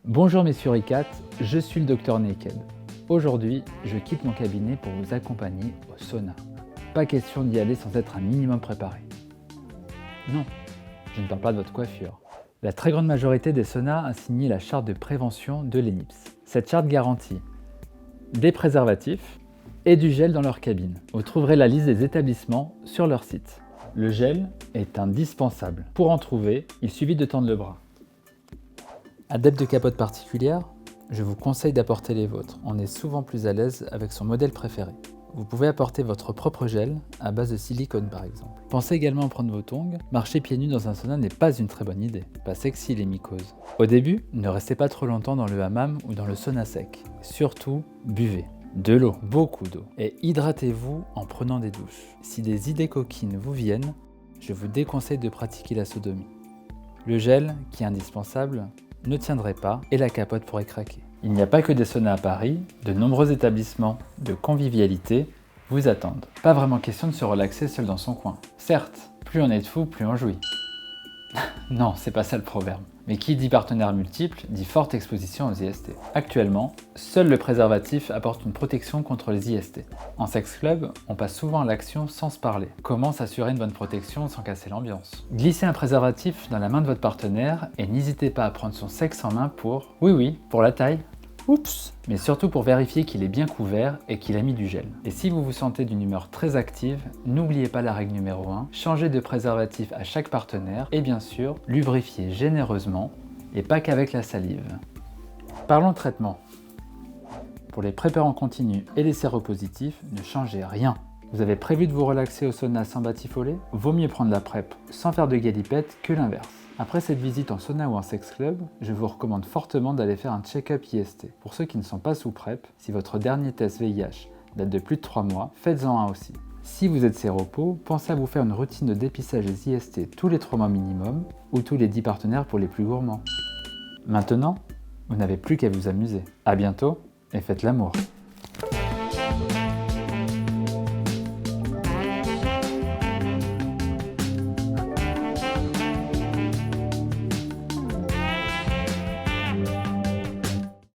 Bonjour mes suricates, je suis le Dr Naked. Aujourd'hui, je quitte mon cabinet pour vous accompagner au sauna. Pas question d'y aller sans être un minimum préparé. Non, je ne parle pas de votre coiffure. La très grande majorité des saunas a signé la charte de prévention de l'ENIPS. Cette charte garantit des préservatifs et du gel dans leur cabine. Vous trouverez la liste des établissements sur leur site. Le gel est indispensable. Pour en trouver, il suffit de tendre le bras. Adepte de capotes particulières, je vous conseille d'apporter les vôtres. On est souvent plus à l'aise avec son modèle préféré. Vous pouvez apporter votre propre gel à base de silicone par exemple. Pensez également à prendre vos tongs. Marcher pieds nus dans un sauna n'est pas une très bonne idée. Pas sexy les mycoses. Au début, ne restez pas trop longtemps dans le hammam ou dans le sauna sec. Surtout, buvez. De l'eau, beaucoup d'eau. Et hydratez-vous en prenant des douches. Si des idées coquines vous viennent, je vous déconseille de pratiquer la sodomie. Le gel, qui est indispensable, ne tiendrait pas et la capote pourrait craquer. Il n'y a pas que des saunas à Paris, de nombreux établissements de convivialité vous attendent. Pas vraiment question de se relaxer seul dans son coin. Certes, plus on est de fous, plus on jouit. Non, c'est pas ça le proverbe. Mais qui dit partenaire multiple, dit forte exposition aux IST. Actuellement, seul le préservatif apporte une protection contre les IST. En sex club, on passe souvent à l'action sans se parler. Comment s'assurer une bonne protection sans casser l'ambiance? Glissez un préservatif dans la main de votre partenaire et n'hésitez pas à prendre son sexe en main pour... Oui, pour la taille. Oups! Mais surtout pour vérifier qu'il est bien couvert et qu'il a mis du gel. Et si vous vous sentez d'une humeur très active, n'oubliez pas la règle numéro 1, changez de préservatif à chaque partenaire et bien sûr, lubrifiez généreusement et pas qu'avec la salive. Parlons traitement. Pour les préparants continus et les séropositifs, ne changez rien. Vous avez prévu de vous relaxer au sauna sans batifoler? Vaut mieux prendre la PrEP sans faire de galipette que l'inverse. Après cette visite en sauna ou en sex club, je vous recommande fortement d'aller faire un check-up IST. Pour ceux qui ne sont pas sous PrEP, si votre dernier test VIH date de plus de 3 mois, faites-en un aussi. Si vous êtes séropo, pensez à vous faire une routine de dépistage des IST tous les 3 mois minimum ou tous les 10 partenaires pour les plus gourmands. Maintenant, vous n'avez plus qu'à vous amuser. À bientôt et faites l'amour.